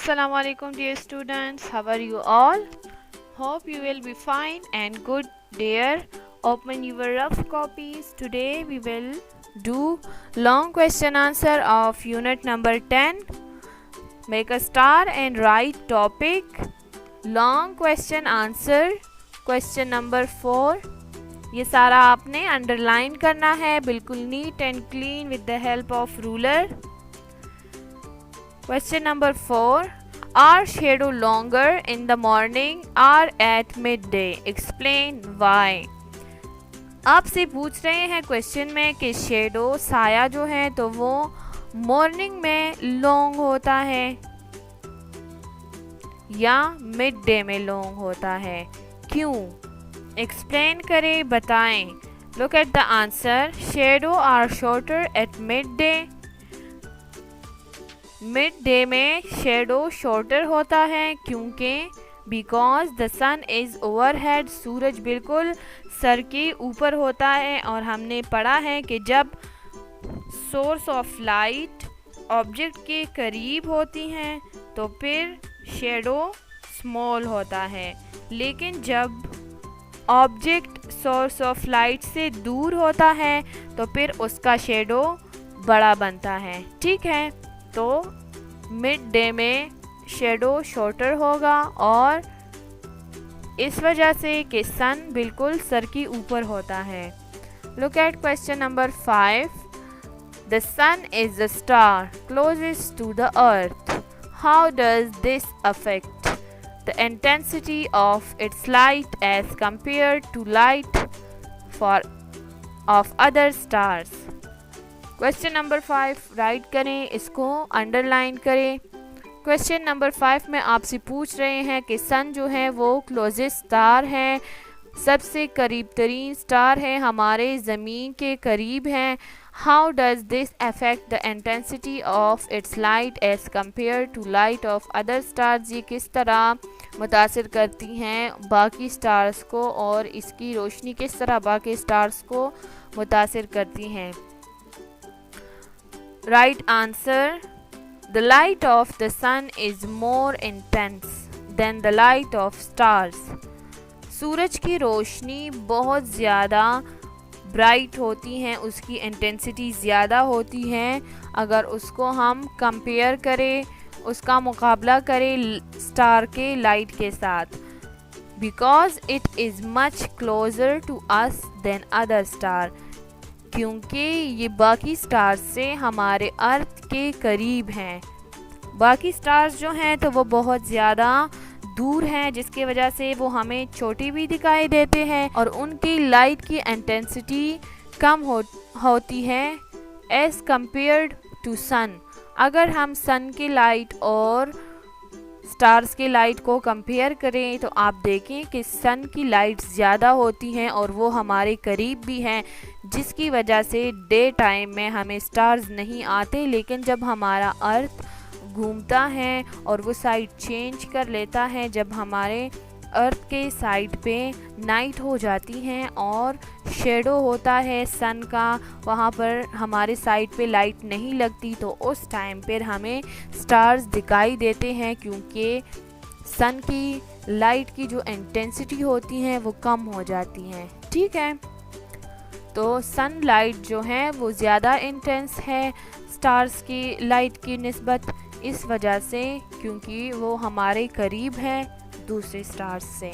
Assalamu alaikum dear students, how are you all? Hope you will be fine and good dear. Open your rough copies. Today we will do long question answer of unit number 10. Make a star and write topic. Long question answer question number 4. ये सारा आपने underline करना है बिल्कुल neat and clean with the help of ruler. Question number 4. Are shadow longer in the morning or at midday? Explain why. आपसे पूछ रहे हैं क्वेश्चन में कि शेडो साया जो है तो वो मॉर्निंग में लॉन्ग होता है या मिड डे में लॉन्ग होता है, क्यों? एक्सप्लेन करें, बताएं. Look at the answer. Shadow are shorter at midday. Midday में शेडो शॉर्टर होता है क्योंकि because the sun is overhead. सूरज बिल्कुल सर के ऊपर होता है और हमने पढ़ा है कि जब सोर्स ऑफ लाइट ऑब्जेक्ट के करीब होती हैं तो फिर शेडो स्मॉल होता है, लेकिन जब ऑब्जेक्ट सोर्स ऑफ लाइट से दूर होता है तो फिर उसका शेडो बड़ा बनता है. ठीक है, तो मिड डे में शेडो शॉर्टर होगा और इस वजह से कि सन बिल्कुल सर के ऊपर होता है. Look at question number 5. The sun is the star closest to the earth. How does this affect the intensity of its light as compared to light for of other stars. Question number 5 write करें, इसको underline करें. Question number 5 में आपसे पूछ रहे हैं कि सन जो है वो क्लोजेस्ट स्टार है, सबसे करीब तरीन स्टार है, हमारे ज़मीन के करीब हैं. How does this affect the intensity of its light as compare to light of other stars. ये किस तरह मुतासिर करती हैं बाकी स्टार्स को और इसकी रोशनी किस तरह बाकी स्टार्स को मुतासिर करती हैं. Right answer. The light of the sun is more intense than the light of stars. सूरज की रोशनी बहुत ज़्यादा ब्राइट होती हैं, उसकी इंटेंसिटी ज़्यादा होती है अगर उसको हम कंपेयर करें, उसका मुकाबला करें स्टार के लाइट के साथ. Because it is much closer to us than other star. क्योंकि ये बाकी स्टार्स से हमारे अर्थ के करीब हैं. बाकी स्टार्स जो हैं तो वो बहुत ज़्यादा दूर हैं, जिसकी वजह से वो हमें छोटी भी दिखाई देते हैं और उनकी लाइट की इंटेंसिटी कम होती है एज़ कंपेयर्ड टू सन. अगर हम सन की लाइट और स्टार्स की लाइट को कंपेयर करें तो आप देखें कि सन की लाइट ज़्यादा होती हैं और वो हमारे करीब भी हैं, जिसकी वजह से डे टाइम में हमें स्टार्स नहीं आते, लेकिन जब हमारा अर्थ घूमता है और वो साइड चेंज कर लेता है, जब हमारे अर्थ के साइड पे नाइट हो जाती हैं और शेडो होता है सन का, वहाँ पर हमारे साइड पे लाइट नहीं लगती, तो उस टाइम पर हमें स्टार्स दिखाई देते हैं क्योंकि सन की लाइट की जो इंटेंसिटी होती है वो कम हो जाती हैं. ठीक है, तो सन लाइट जो है वो ज़्यादा इंटेंस है स्टार्स की लाइट की निस्बत, इस वजह से क्योंकि वो हमारे करीब है दूसरे स्टार्स से.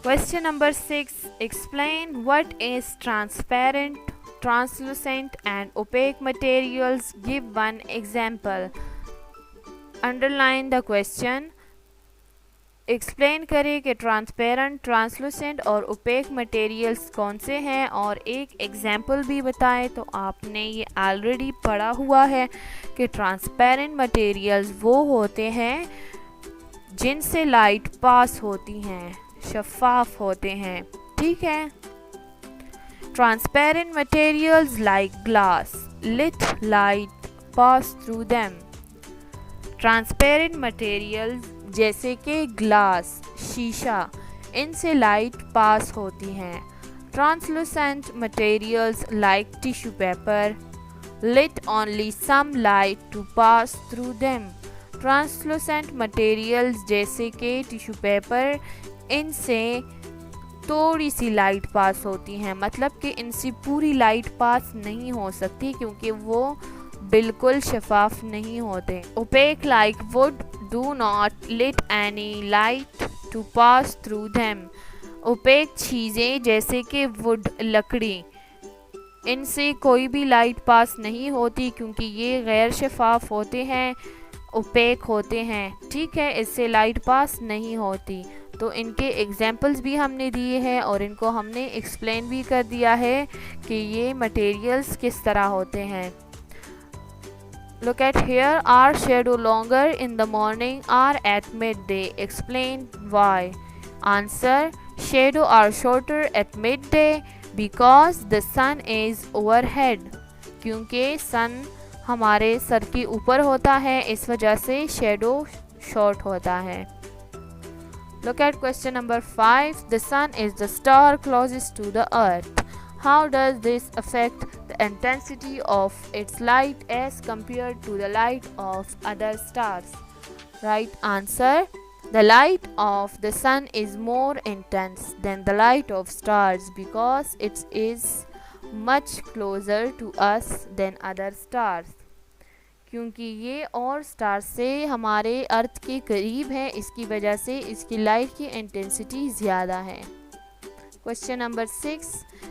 Question number 6. Explain what is transparent, translucent and opaque materials. Give one example. Underline the question. Explain करें कि ट्रांसपेरेंट, ट्रांसलूसेंट और ओपेक मटेरियल्स कौन से हैं और एक एग्जाम्पल भी बताएं. तो आपने ये ऑलरेडी पढ़ा हुआ है कि ट्रांसपेरेंट मटेरियल्स वो होते हैं जिनसे लाइट पास होती हैं, शफाफ होते हैं. ठीक है, transparent materials like glass, let light pass through them. Transparent materials जैसे कि ग्लास, शीशा, इनसे लाइट पास होती हैं. Translucent materials like tissue paper, let only some light to pass through them. Translucent materials जैसे कि टिश्यू पेपर, इनसे थोड़ी सी लाइट पास होती है, मतलब कि इनसे पूरी लाइट पास नहीं हो सकती क्योंकि वो बिल्कुल शफाफ नहीं होते. Opaque like wood do not let any light to pass through them. Opaque चीज़ें जैसे कि वुड लकड़ी, इनसे कोई भी लाइट पास नहीं होती क्योंकि ये गैर शफाफ होते हैं, ओपेक होते हैं. ठीक है, इससे लाइट पास नहीं होती. तो इनके एग्जाम्पल्स भी हमने दिए हैं और इनको हमने एक्सप्लेन भी कर दिया है कि ये मटेरियल्स किस तरह होते हैं. Look at here. Are shadow longer in the morning or at midday? Explain why. Answer. Shadow are shorter at midday because the sun is overhead. क्योंकि सन हमारे सर के ऊपर होता है, इस वजह से शेडो शॉर्ट होता है. Look at question number 5. The sun is the star closest to the earth. How does this affect the intensity of its light as compared to the light of other stars? Right answer. The light of the sun is more intense than the light of stars because it is much closer to us than other stars. क्योंकि ये और star से हमारे अर्थ के करीब है, इसकी वजह से इसकी लाइट की इंटेंसिटी ज़्यादा है. Question number 6.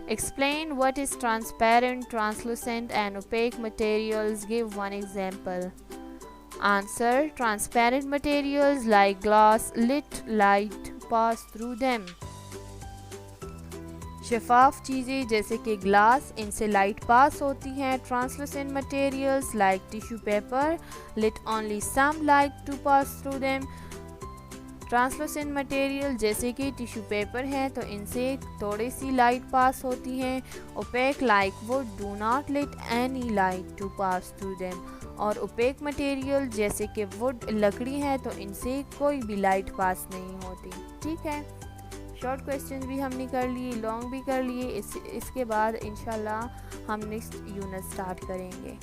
Explain what is transparent, translucent and opaque materials. Give one example. Answer. Transparent materials like glass let light pass through them. शफाफ चीज़ें जैसे कि ग्लास, इनसे लाइट पास होती हैं. Translucent materials like tissue paper let only some light to pass through them. Translucent material जैसे कि tissue paper है तो इनसे थोड़ी सी लाइट पास होती है. Opaque like wood do not let any light to pass through them. और opaque material जैसे कि वुड लकड़ी है तो इनसे कोई भी लाइट पास नहीं होती. ठीक है, शॉर्ट क्वेश्चन भी हमने कर लिए, लॉन्ग भी कर लिए. इसके बाद इंशाल्लाह हम नेक्स्ट यूनिट स्टार्ट करेंगे.